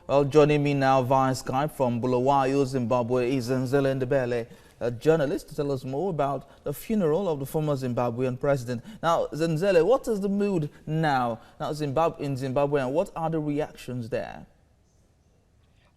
Well, joining me now via Skype from Bulawayo, Zimbabwe, is Zenzele, a journalist, to tell us more about the funeral of the former Zimbabwean president. Now, Zenzele, what is the mood now in Zimbabwe, and what are the reactions there?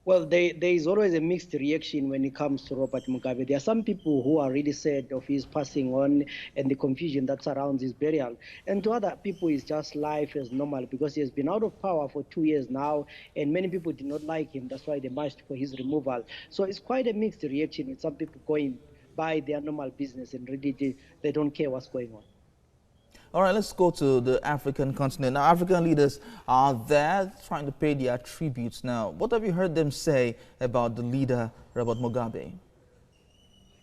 Well, there is always a mixed reaction when it comes to Robert Mugabe. There are some people who are really sad of his passing on and the confusion that surrounds his burial. And to other people, it's just life as normal because he has been out of power for 2 years now, and many people did not like him. That's why they marched for his removal. So it's quite a mixed reaction with some people going by their normal business and really they don't care what's going on. All right, let's go to the African continent. Now, African leaders are there trying to pay their tributes now. What have you heard them say about the leader, Robert Mugabe?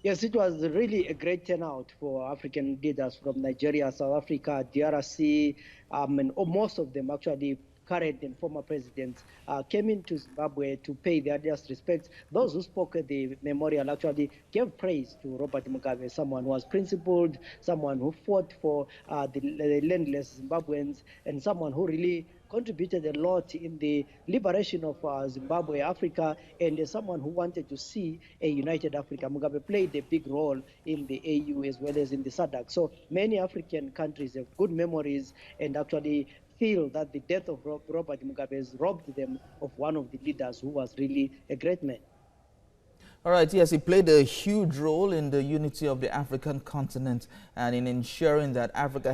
Yes, it was really a great turnout for African leaders from Nigeria, South Africa, DRC, and most of them actually current and former presidents came into Zimbabwe to pay their just respects. Those who spoke at the memorial actually gave praise to Robert Mugabe, someone who was principled, someone who fought for the landless Zimbabweans, and someone who really contributed a lot in the liberation of Zimbabwe, Africa, and someone who wanted to see a united Africa. Mugabe played a big role in the AU as well as in the SADC. So many African countries have good memories and actually feel that the death of Robert Mugabe has robbed them of one of the leaders who was really a great man. All right, yes, he played a huge role in the unity of the African continent and in ensuring that Africa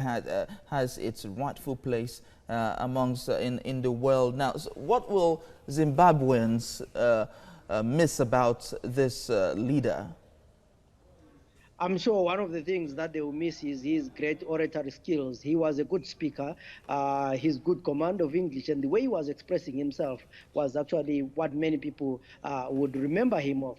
has its rightful place in the world. Now, so what will Zimbabweans miss about this leader? I'm sure one of the things that they will miss is his great oratory skills. He was a good speaker, his good command of English, and the way he was expressing himself was actually what many people would remember him of.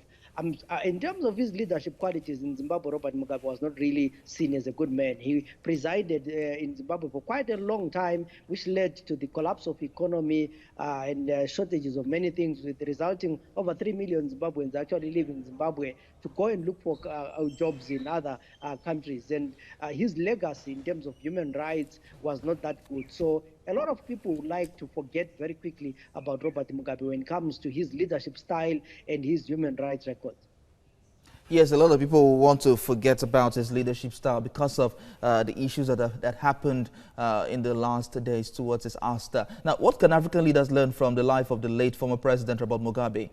In terms of his leadership qualities in Zimbabwe, Robert Mugabe was not really seen as a good man. He presided in Zimbabwe for quite a long time, which led to the collapse of economy and shortages of many things, with resulting over 3 million Zimbabweans actually live in Zimbabwe to go and look for jobs in other countries. And his legacy in terms of human rights was not that good. So a lot of people would like to forget very quickly about Robert Mugabe when it comes to his leadership style and his human rights record. Yes, a lot of people want to forget about his leadership style because of the issues that happened in the last days towards his ouster. Now, what can African leaders learn from the life of the late former President Robert Mugabe?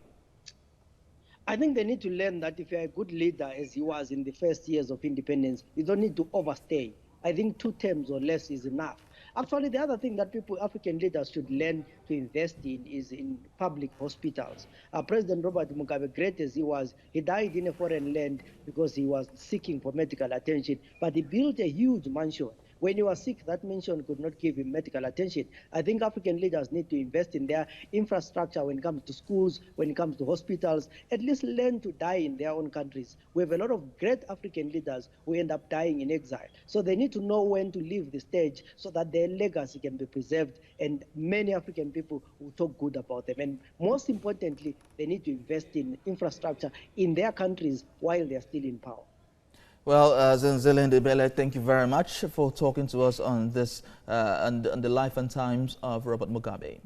I think they need to learn that if you're a good leader, as he was in the first years of independence, you don't need to overstay. I think 2 terms or less is enough. Actually, the other thing that African leaders should learn to invest in is in public hospitals. President Robert Mugabe, great as he was, he died in a foreign land because he was seeking for medical attention, but he built a huge mansion. When he was sick, that mansion could not give him medical attention. I think African leaders need to invest in their infrastructure when it comes to schools, when it comes to hospitals, at least learn to die in their own countries. We have a lot of great African leaders who end up dying in exile. So they need to know when to leave the stage so that their legacy can be preserved, and many African people will talk good about them. And most importantly, they need to invest in infrastructure in their countries while they're still in power. Well, Zenzele, thank you very much for talking to us on this, on the life and times of Robert Mugabe.